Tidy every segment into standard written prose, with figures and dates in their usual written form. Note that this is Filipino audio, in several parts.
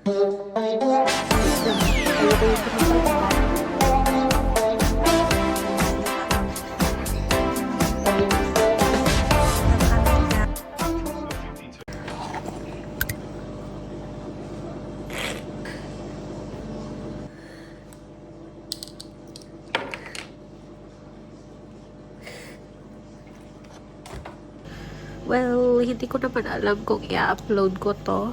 Ayoko yung pinapalabas. Well, hindi ko naman alam kung i-upload ko to.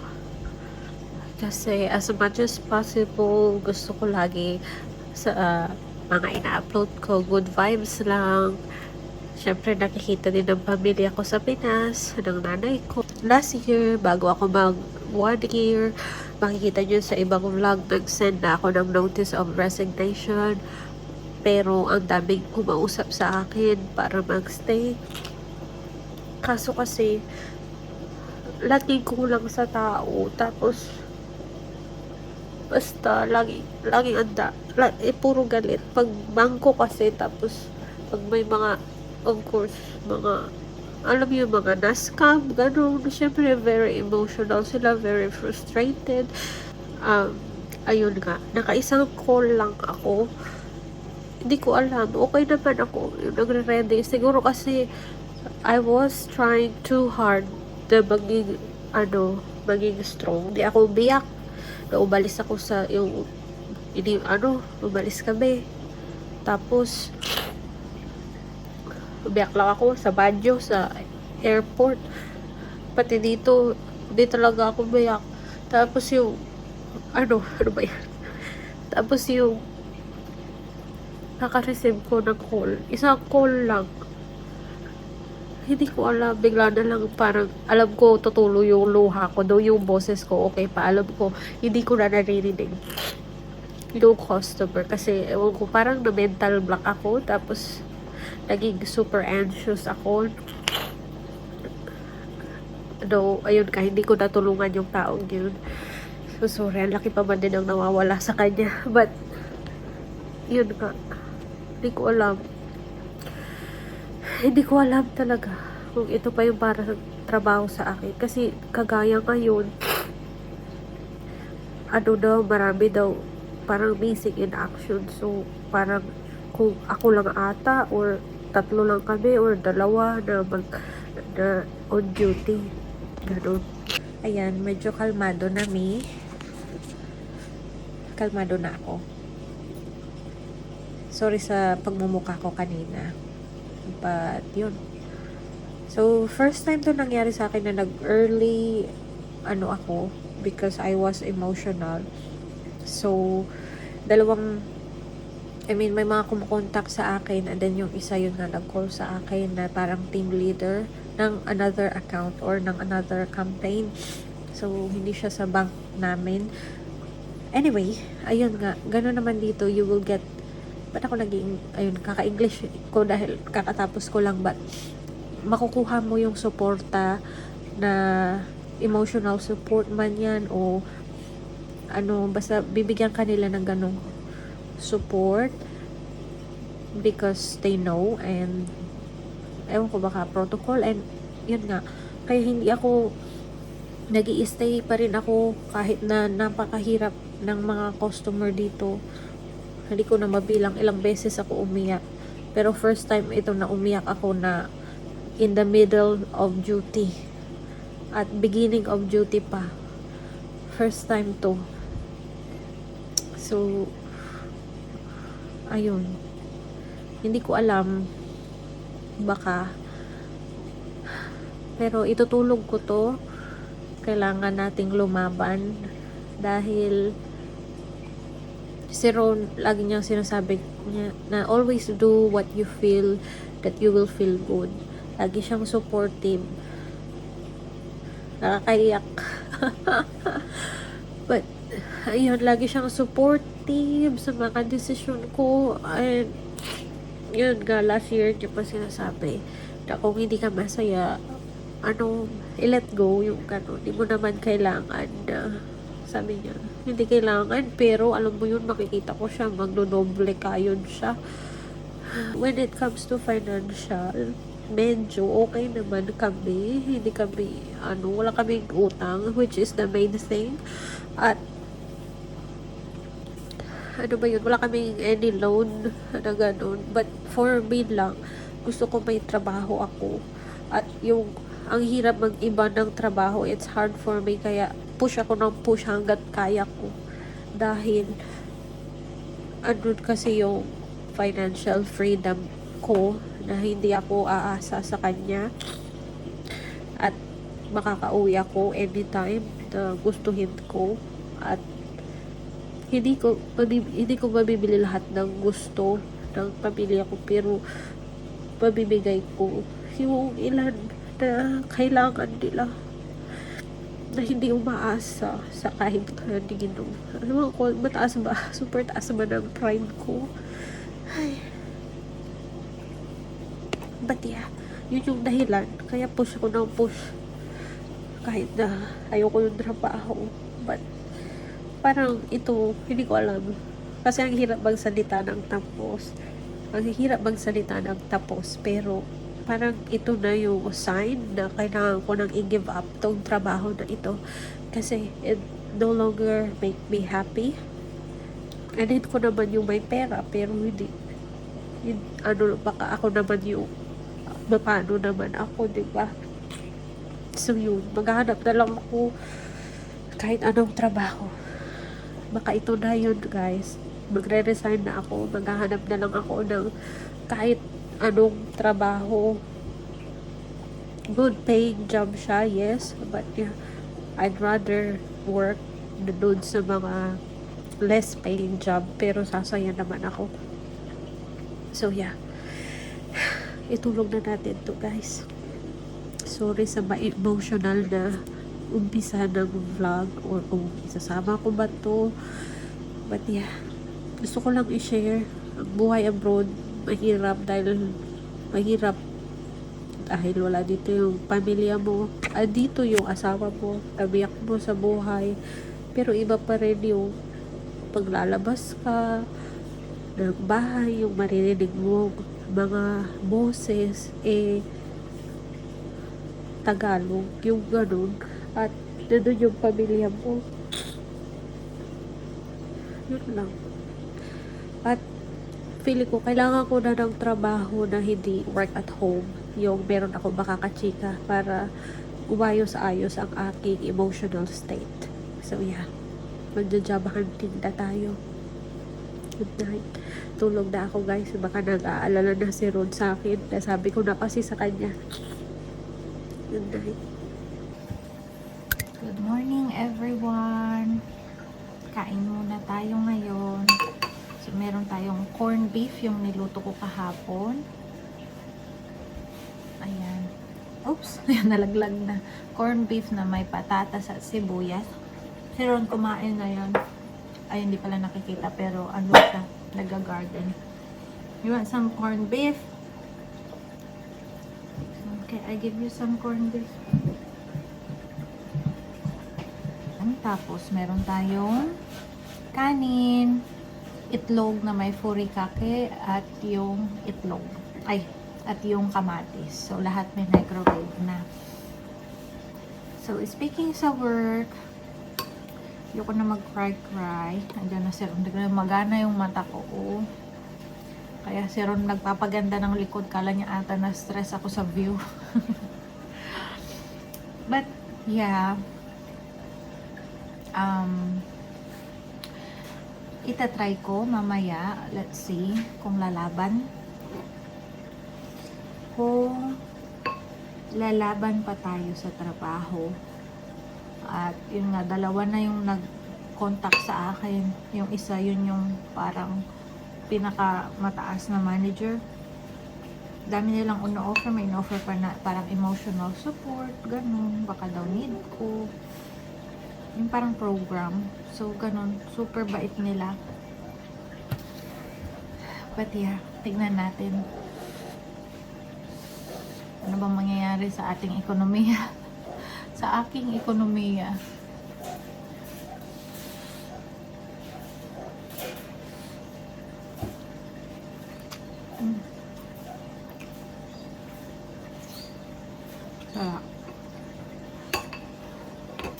Kasi as much as possible, gusto ko lagi sa mga ina-upload ko, good vibes lang. Siyempre, nakikita din ng pamilya ko sa Pinas, ng nanay ko. Last year, bago ako mag 1 year, makikita nyo sa ibang vlog, nag-send na ako ng notice of resignation. Pero ang daming kumausap sa akin para magstay. Kaso kasi, laging kulang sa tao. Tapos, basta, laging puro galit. Pag bangko kasi, tapos, pag may mga, of course, mga, alam mo yung mga na-scam, gano'n. Siyempre, very emotional sila, very frustrated. Ayun nga, nakaisang call lang ako. Hindi ko alam, okay naman ako. Yung nagre-ready. Siguro kasi, I was trying too hard na maging strong. Di ako biyak. Umalis ako sa umalis kami. Tapos, biyak lang ako sa Baguio, sa airport. Pati dito, di talaga ako biyak. Tapos ano ba yan? Tapos naka-receive ko ng call. Isang call lang. Hindi ko alam, bigla na lang parang alam ko tutulo yung luha ko, though yung boses ko okay pa, alam ko hindi ko na naririnig yung customer kasi ewan ko, parang na mental block ako, tapos naging super anxious ako. Ayun ka, hindi ko natulungan yung taong yun. So sorry, ang laki pa man din ang nawawala sa kanya, but yun ka, hindi ko alam talaga kung ito pa yung para sa trabaho sa akin. Kasi kagaya ngayon, marami daw parang missing in action. So, parang kung ako lang ata or tatlo lang kami or dalawa na on duty. Ganun. Ayan, medyo kalmado na Kalmado na ako. Sorry sa pagmumukha ko kanina. But, yun. So, first time to nangyari sa akin na nag-early, ako, because I was emotional. So, may mga kumukontak sa akin, and then yung isa yun na nag-call sa akin na parang team leader ng another account or ng another campaign. So, hindi siya sa bank namin. Anyway, ayun nga, gano'n naman dito, you will get. Ba't ako kaka-English ko dahil kakatapos ko lang, but makukuha mo yung suporta na emotional support man yan o basta bibigyan kanila ng ganong support because they know, and ewan ko baka protocol, and yun nga, kaya hindi ako nag-i-stay pa rin ako kahit na napakahirap ng mga customer dito. Hindi ko na mabilang ilang beses ako umiyak. Pero first time ito na umiyak ako na in the middle of duty. At beginning of duty pa. First time to. So, ayun. Hindi ko alam. Baka. Pero itutulog ko to. Kailangan nating lumaban. Dahil si Ron, lagi niyang sinasabi niya na always do what you feel that you will feel good. Lagi siyang supportive. Nakakaiyak. But, ayun, lagi siyang supportive sa mga desisyon ko. And, yun nga, last year niya pa sinasabi na kung hindi ka masaya, i-let go yung Hindi mo naman kailangan na sabi niya, hindi kailangan, pero alam mo yun, makikita ko siya, magdodoble kayon siya. When it comes to financial, medyo okay naman kami, hindi kami, wala kaming utang, which is the main thing. At ano ba yun, wala kaming any loan na ganun. But for me lang, gusto ko may trabaho ako. At yung, ang hirap mag-iba ng trabaho, it's hard for me. Kaya push ako ng push hanggat kaya ko. Dahil, ano kasi yung financial freedom ko na hindi ako aasa sa kanya. At makakauwi ako anytime na gustuhin ko. At hindi ko mabibili lahat ng gusto ng pamilya ko, pero mabibigay ko yung ilan na kailangan nila, na hindi umaasa sa kahit kanino. Alam mo ko, mataas ba? Super taas ba ng pride ko? Ay. But yeah, yun yung dahilan. Kaya push ko ng push. Kahit na ayoko yung trabaho. But parang ito, hindi ko alam. Kasi ang hirap magsalita ng tapos. Ang hirap magsalita ng tapos. Pero parang ito na yung sign na kailangan ko nang i-give up tong trabaho na ito. Kasi it no longer make me happy. I need ko naman yung may pera, pero hindi. Baka ako naman yung paano naman ako, diba? So yun, maghahanap na lang ako kahit anong trabaho. Baka ito na yun, guys. Magre-resign na ako. Maghahanap na lang ako ng kahit anong trabaho. Good paying job siya, yes. But yeah, I'd rather work doon sa mga less paying job. Pero sasaya naman ako. So yeah. Itulog na natin to, guys. Sorry sa ma-emotional na umpisa ng vlog or kung isasama ko ba to. But yeah, gusto ko lang i-share ang buhay abroad. Mahirap dahil wala dito yung pamilya mo. Dito yung asawa mo, tabiyak mo sa buhay. Pero iba pa rin yung paglalabas ka ng bahay, yung maririnig mo mga boses, Tagalog, yung ganun. At nandun yung pamilya mo. Yun lang. At feeling ko, kailangan ko na ng trabaho na hindi work at home. Yung meron ako makakachika para umayos-ayos ang aking emotional state. So yeah, magja-job hunting na tayo. Good night. Tulog na ako, guys. Baka nag-aalala na si Ron sa akin. Nasabi ko na kasi sa kanya. Good night. Good morning, everyone. Kain muna tayo ngayon. So, meron tayong corned beef, yung niluto ko kahapon. Ayan. Oops, ayan, nalaglag na. Corned beef na may patatas at sibuyas. Si Ron kumain na yan. Ay, hindi pala nakikita, pero ano siya, nag-garden. You want some corned beef? Okay, I give you some corned beef. Tapos, meron tayong kanin, itlog na may furikake, at yung itlog. At yung kamatis. So, lahat may microwave na. So, speaking sa work, ayoko na mag-cry. Andiyan na si Ron. Magana yung mata ko. Oh. Kaya si Ron nagpapaganda ng likod. Kala niya ata na stress ako sa view. But, yeah. Itatry ko mamaya. Let's see kung lalaban. Kung lalaban pa tayo sa trabaho. At yun nga, dalawa na yung nag-contact sa akin. Yung isa, yun yung parang pinaka mataas na manager. Dami nilang ino-offer. May ino-offer pa na parang emotional support, ganun. Baka daw need ko. Yung parang program. So, ganun. Super bait nila. But yeah, tignan natin. Ano bang mangyayari sa ating ekonomiya? Sa aking ekonomiya. Sarap.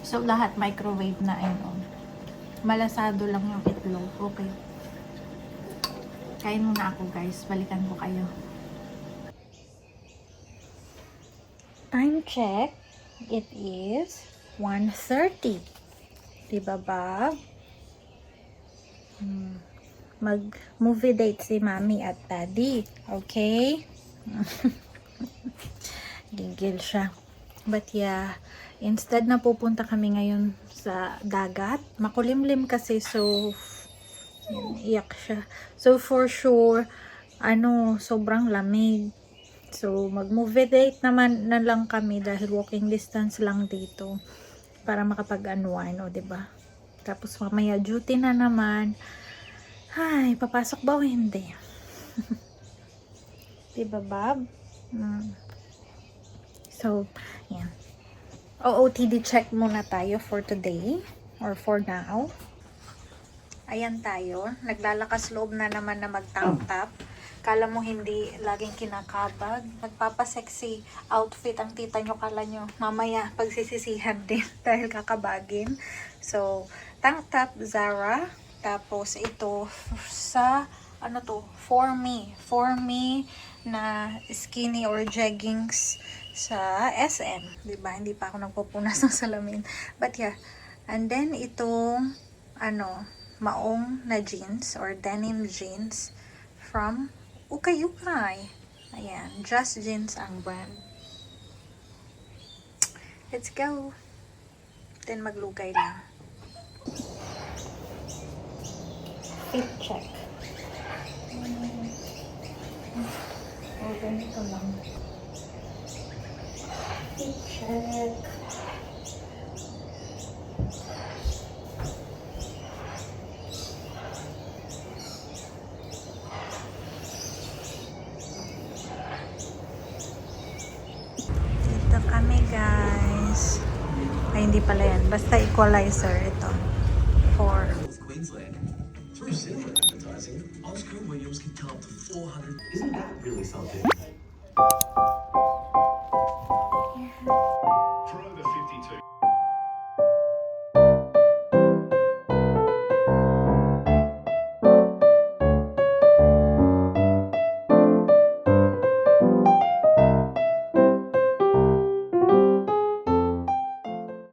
So, lahat microwave na, ayun. Malasado lang yung itlog. Okay. Kain muna ako guys. Balikan ko kayo. Time check. It is 1:30. Diba ba? Mag-movie date si Mami at Daddy. Okay? Gigil siya. But yeah, instead na pupunta kami ngayon sa dagat. Makulimlim kasi, so iyak siya. So for sure, sobrang lamig. So mag-movie date naman na lang kami dahil walking distance lang dito para makapag-unwind, o diba? Tapos mamaya duty na naman. Ay, papasok ba o hindi? Diba, Bob? So, yan. OOTD check muna tayo for today or for now. Ayan tayo. Naglalakas loob na naman na mag-tank top. Kala mo hindi laging kinakabag. Nagpapasexy outfit ang tita nyo. Kala nyo mamaya pagsisisihan din dahil kakabagin. So, tank top Zara. Tapos ito sa for me na skinny or jeggings sa SM, 'di ba? Hindi pa ako nagpupunas ng salamin. But yeah. And then itong maong na jeans or denim jeans from Ukay-Ukay. Ayan, Just Jeans ang brand. Let's go. Then maglugay lang. Fit check. Oh, ganito lang. Fit check. Dito kami guys. Ay, hindi pala yan. Basta equalizer ito. For Queensland. Through Zillow advertising, Oscar Williams can come up to 400. Isn't that really something?